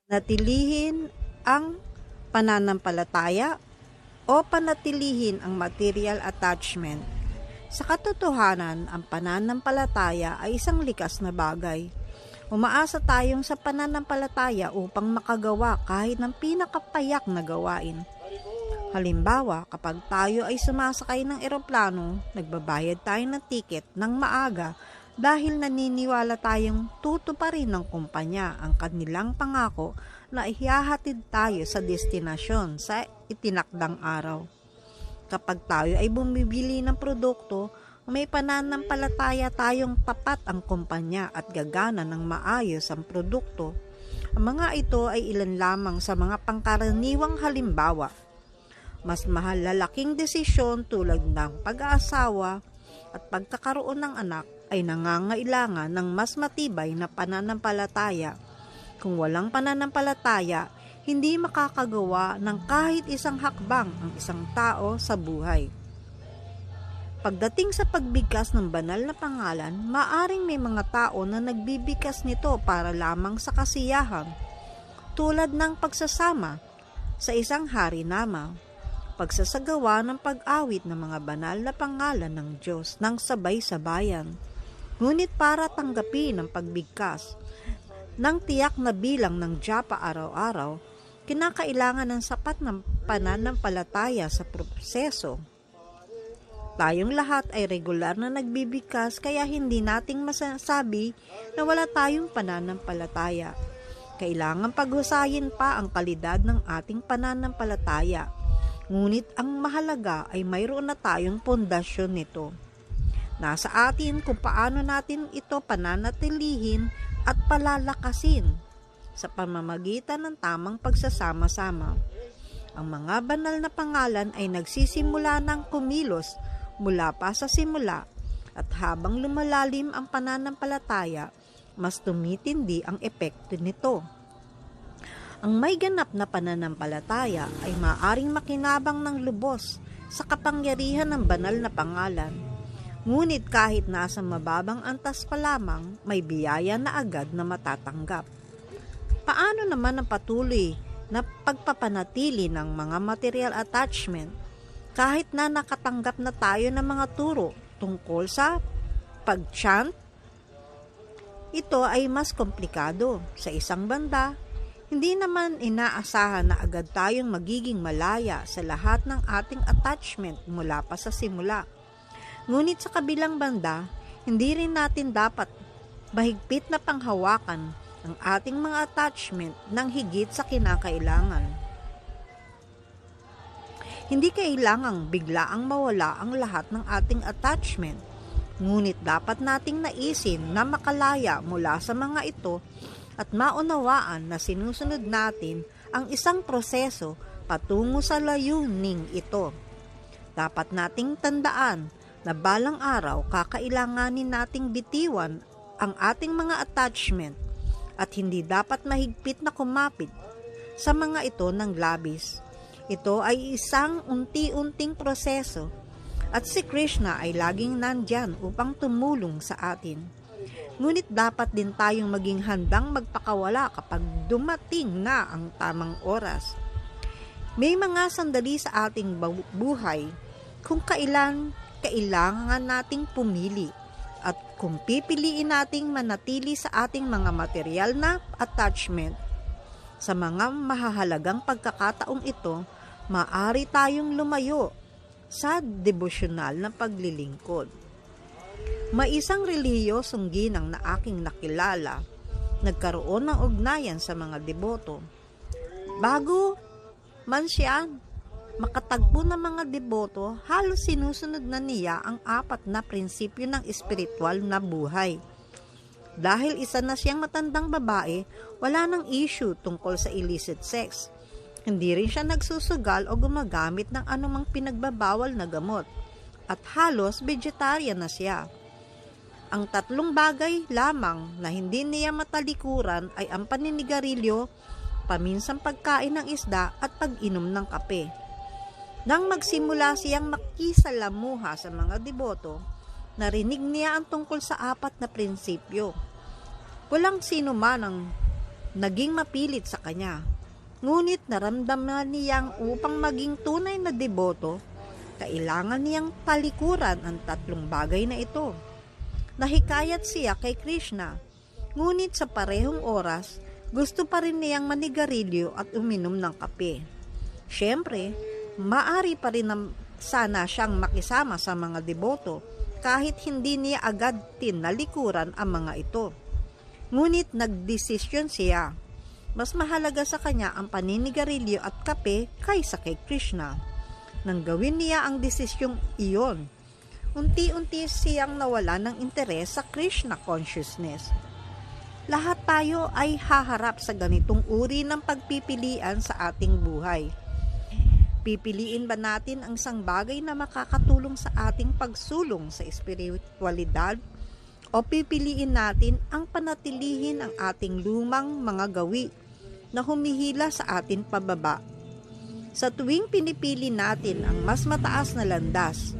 Natilihin ang pananampalataya o panatilihin ang material attachment. Sa katotohanan, ang pananampalataya ay isang likas na bagay. Umaasa tayong sa pananampalataya upang makagawa kahit ng pinakapayak na gawain. Halimbawa, kapag tayo ay sumasakay ng eroplano, nagbabayad tayo ng tiket ng maaga dahil naniniwala tayong tutuparin ng kumpanya ang kanilang pangako na ihahatid tayo sa destinasyon sa itinakdang araw. Kapag tayo ay bumibili ng produkto, may pananampalataya tayong tapat ang kumpanya at gagana ng maayos ang produkto. Ang mga ito ay ilan lamang sa mga pangkaraniwang halimbawa. Mas malalaking desisyon tulad ng pag-aasawa at pagkakaroon ng anak ay nangangailangan ng mas matibay na pananampalataya. Kung walang pananampalataya, hindi makakagawa ng kahit isang hakbang ang isang tao sa buhay. Pagdating sa pagbigkas ng banal na pangalan, maaring may mga tao na nagbibigkas nito para lamang sa kasiyahan, tulad ng pagsasama sa isang harinama, pagsasagawa ng pag-awit ng mga banal na pangalan ng Diyos ng sabay-sabayan. Ngunit para tanggapin ang pagbigkas ng tiyak na bilang ng japa araw-araw, kinakailangan ng sapat na pananampalataya sa proseso. Tayong lahat ay regular na nagbibigkas kaya hindi nating masasabi na wala tayong pananampalataya. Kailangan paghusayin pa ang kalidad ng ating pananampalataya. Ngunit ang mahalaga ay mayroon na tayong pundasyon nito. Nasa atin kung paano natin ito pananatilihin at palalakasin sa pamamagitan ng tamang pagsasama-sama. Ang mga banal na pangalan ay nagsisimula ng kumilos mula pa sa simula at habang lumalalim ang pananampalataya, mas tumitindi ang epekto nito. Ang may ganap na pananampalataya ay maaring makinabang ng lubos sa kapangyarihan ng banal na pangalan. Ngunit kahit nasa mababang antas pa lamang, may biyaya na agad na matatanggap. Paano naman ang patuloy na pagpapanatili ng mga material attachment kahit na nakatanggap na tayo ng mga turo tungkol sa pag-chant? Ito ay mas komplikado. Sa isang banda, hindi naman inaasahan na agad tayong magiging malaya sa lahat ng ating attachment mula pa sa simula. Ngunit sa kabilang banda, hindi rin natin dapat mahigpit na panghawakan ang ating mga attachment ng higit sa kinakailangan. Hindi kailangang biglaang mawala ang lahat ng ating attachment, ngunit dapat nating naisin na makalaya mula sa mga ito at maunawaan na sinusunod natin ang isang proseso patungo sa layuning ito. Dapat nating tandaan na balang araw kakailanganin nating bitiwan ang ating mga attachment at hindi dapat mahigpit na kumapit sa mga ito ng labis. Ito ay isang unti-unting proseso at si Krishna ay laging nandyan upang tumulong sa atin. Ngunit dapat din tayong maging handang magpakawala kapag dumating na ang tamang oras. May mga sandali sa ating buhay kung kailan kailangan nating pumili at kung pipiliin nating manatili sa ating mga material na attachment. Sa mga mahahalagang pagkakataong ito, maaari tayong lumayo sa devosyonal na paglilingkod. May isang relihiyosong ginang na aking nakilala, nagkaroon ng ugnayan sa mga deboto. Bago man siya makatagpo ng mga deboto, halos sinusunod na niya ang 4 na prinsipyo ng espiritual na buhay. Dahil isa na siyang matandang babae, wala nang issue tungkol sa illicit sex. Hindi rin siya nagsusugal o gumagamit ng anumang pinagbabawal na gamot. At halos vegetarian na siya. Ang 3 bagay lamang na hindi niya matalikuran ay ang paninigarilyo, paminsang pagkain ng isda at pag-inom ng kape. Nang magsimula siyang makisalamuha sa mga deboto, narinig niya ang tungkol sa 4 na prinsipyo. Walang sino man ang naging mapilit sa kanya. Ngunit naramdaman niyang upang maging tunay na deboto, kailangan niyang talikuran ang tatlong bagay na ito. Nahikayat siya kay Krishna, ngunit sa parehong oras, gusto pa rin niyang manigarilyo at uminom ng kape. Siyempre, maari pa rin sana siyang makisama sa mga deboto kahit hindi niya agad tinalikuran ang mga ito. Ngunit nagdesisyon siya. Mas mahalaga sa kanya ang paninigarilyo at kape kaysa kay Krishna. Nang gawin niya ang desisyong iyon, unti-unti siyang nawala ng interes sa Krishna consciousness. Lahat tayo ay haharap sa ganitong uri ng pagpipilian sa ating buhay. Pipiliin ba natin ang isang bagay na makakatulong sa ating pagsulong sa espiritualidad o pipiliin natin ang panatilihin ang ating lumang mga gawi na humihila sa atin pababa? Sa tuwing pinipili natin ang mas mataas na landas,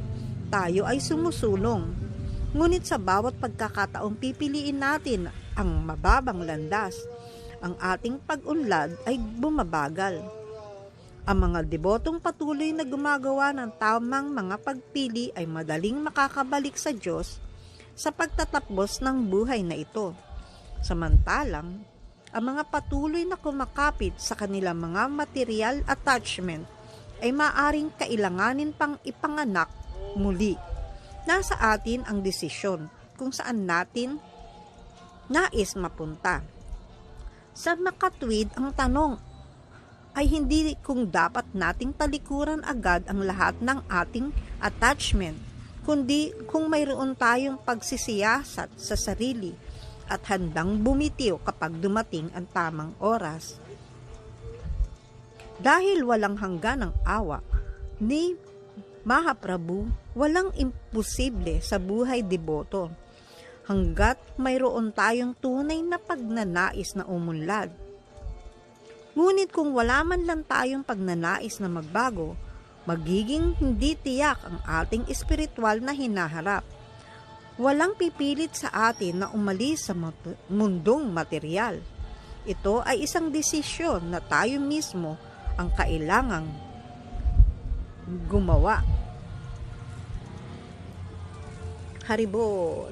tayo ay sumusulong. Ngunit sa bawat pagkakataong pipiliin natin ang mababang landas, ang ating pag-unlad ay bumabagal. Ang mga debotong patuloy na gumagawa ng tamang mga pagpili ay madaling makakabalik sa Diyos sa pagtatapos ng buhay na ito. Samantalang, ang mga patuloy na kumakapit sa kanilang mga material attachment ay maaring kailanganin pang ipanganak muli. Nasa atin ang desisyon kung saan natin nais mapunta. Sa makatwid, ang tanong ay hindi kung dapat nating talikuran agad ang lahat ng ating attachment, kundi kung mayroon tayong pagsisiyasat sa sarili at handang bumitiw kapag dumating ang tamang oras. Dahil walang hanggan ang awa ni Mahaprabhu, walang imposible sa buhay deboto hanggat mayroon tayong tunay na pagnanais na umunlad. Ngunit kung wala man lang tayong pagnanais na magbago, magiging hindi tiyak ang ating espiritual na hinaharap. Walang pipilit sa atin na umalis sa mundong material. Ito ay isang desisyon na tayo mismo ang kailangang gumawa. Haribol.